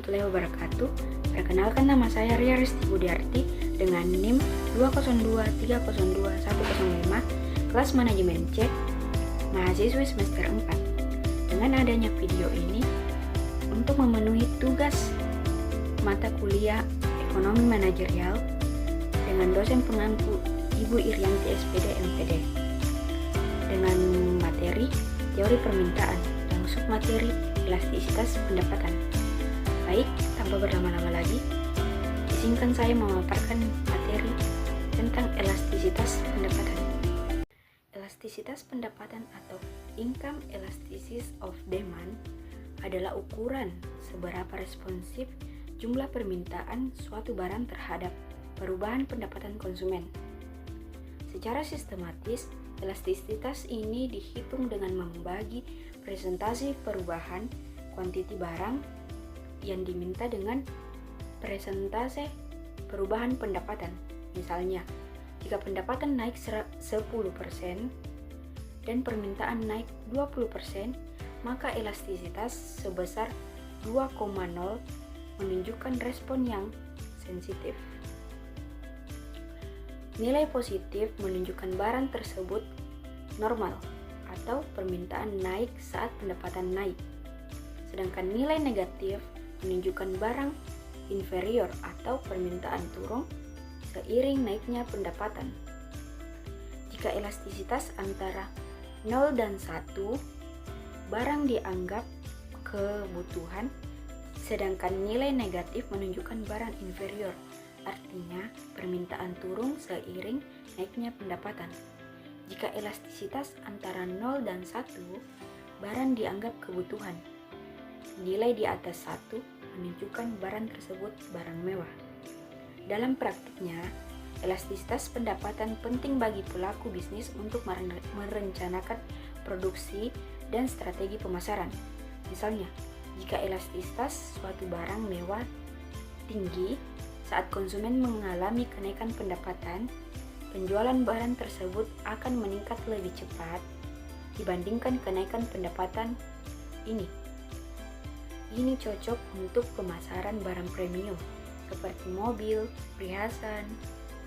warahmatullahi wabarakatuh. Perkenalkan, nama saya Ria Resti Budiarti dengan NIM 202302105, kelas manajemen C, mahasiswi semester 4. Dengan adanya video ini untuk memenuhi tugas mata kuliah ekonomi manajerial dengan dosen pengampu Ibu Irianti SPD MPD dengan materi teori permintaan dan submateri elastisitas pendapatan. Baik, tanpa berlama-lama lagi, izinkan saya memaparkan materi tentang elastisitas pendapatan. Elastisitas pendapatan atau income elasticity of demand adalah ukuran seberapa responsif jumlah permintaan suatu barang terhadap perubahan pendapatan konsumen. Secara sistematis, elastisitas ini dihitung dengan membagi presentasi perubahan kuantiti barang yang diminta dengan presentase perubahan pendapatan. Misalnya, jika pendapatan naik 10% dan permintaan naik 20%, maka elastisitas sebesar 2,0 menunjukkan respon yang sensitif. Nilai positif menunjukkan barang tersebut normal atau permintaan naik saat pendapatan naik. Sedangkan nilai negatif menunjukkan barang inferior atau permintaan turun seiring naiknya pendapatan. Jika elastisitas antara 0 dan 1, barang dianggap kebutuhan, sedangkan nilai negatif menunjukkan barang inferior, artinya permintaan turun seiring naiknya pendapatan. Jika elastisitas antara 0 dan 1, barang dianggap kebutuhan. Nilai di atas 1 menunjukkan barang tersebut barang mewah. Dalam praktiknya, elastisitas pendapatan penting bagi pelaku bisnis untuk merencanakan produksi dan strategi pemasaran. Misalnya, jika elastisitas suatu barang mewah tinggi saat konsumen mengalami kenaikan pendapatan, penjualan barang tersebut akan meningkat lebih cepat dibandingkan kenaikan pendapatan ini. Ini cocok untuk pemasaran barang premium seperti mobil, perhiasan,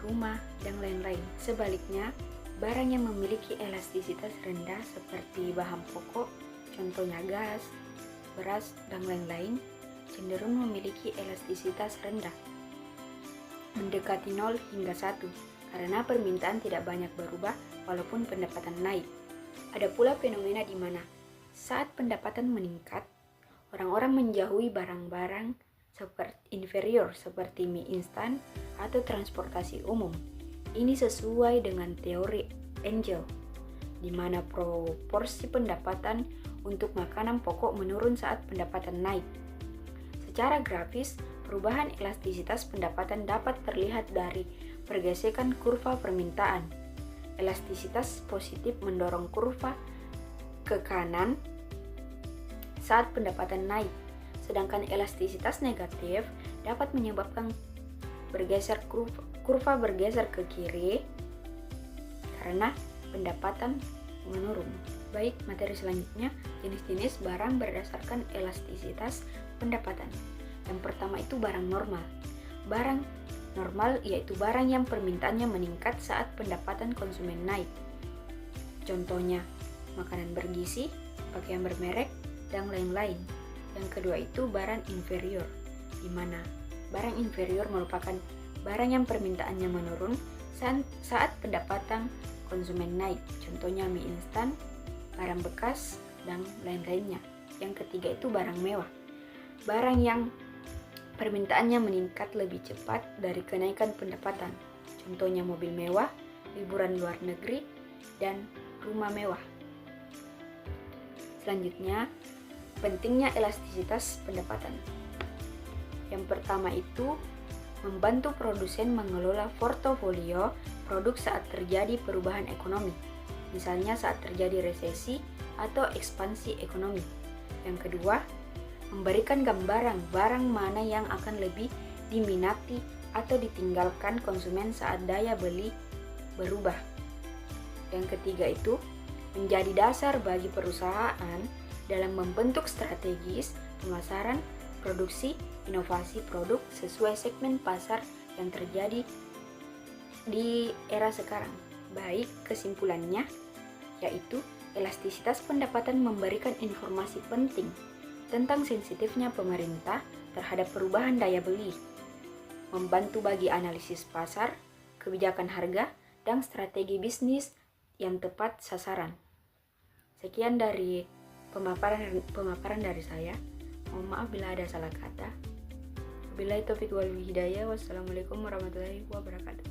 rumah, dan lain-lain. Sebaliknya, barang yang memiliki elastisitas rendah seperti bahan pokok, contohnya gas, beras, dan lain-lain, cenderung memiliki elastisitas rendah, mendekati 0 hingga 1, karena permintaan tidak banyak berubah walaupun pendapatan naik. Ada pula fenomena di mana saat pendapatan meningkat, orang-orang menjauhi barang-barang inferior seperti mie instan atau transportasi umum. Ini sesuai dengan teori Engel, di mana proporsi pendapatan untuk makanan pokok menurun saat pendapatan naik. Secara grafis, perubahan elastisitas pendapatan dapat terlihat dari pergesekan kurva permintaan. Elastisitas positif mendorong kurva ke kanan saat pendapatan naik, sedangkan elastisitas negatif dapat menyebabkan kurva bergeser ke kiri karena pendapatan menurun. Baik, materi selanjutnya, jenis-jenis barang berdasarkan elastisitas pendapatan. Yang pertama itu barang normal. Barang normal yaitu barang yang permintaannya meningkat saat pendapatan konsumen naik. Contohnya, makanan bergizi, pakaian bermerek, dan lain-lain. Yang kedua itu barang inferior, di mana barang inferior merupakan barang yang permintaannya menurun saat pendapatan konsumen naik. Contohnya mie instan, barang bekas, dan lain-lainnya. Yang ketiga itu barang mewah. Barang yang permintaannya meningkat lebih cepat dari kenaikan pendapatan. Contohnya mobil mewah, liburan luar negeri, dan rumah mewah. Selanjutnya, pentingnya elastisitas pendapatan. Yang pertama itu membantu produsen mengelola portofolio produk saat terjadi perubahan ekonomi, misalnya saat terjadi resesi atau ekspansi ekonomi. Yang kedua, memberikan gambaran barang mana yang akan lebih diminati atau ditinggalkan konsumen saat daya beli berubah. Yang ketiga itu menjadi dasar bagi perusahaan dalam membentuk strategis pemasaran produksi inovasi produk sesuai segmen pasar yang terjadi di era sekarang. Baik, kesimpulannya yaitu elastisitas pendapatan memberikan informasi penting tentang sensitifnya pemerintah terhadap perubahan daya beli, membantu bagi analisis pasar, kebijakan harga, dan strategi bisnis yang tepat sasaran. Sekian dari pemaparan dari saya. Mohon maaf bila ada salah kata. Wabillahi taufiq wal hidayah. Wassalamualaikum warahmatullahi wabarakatuh.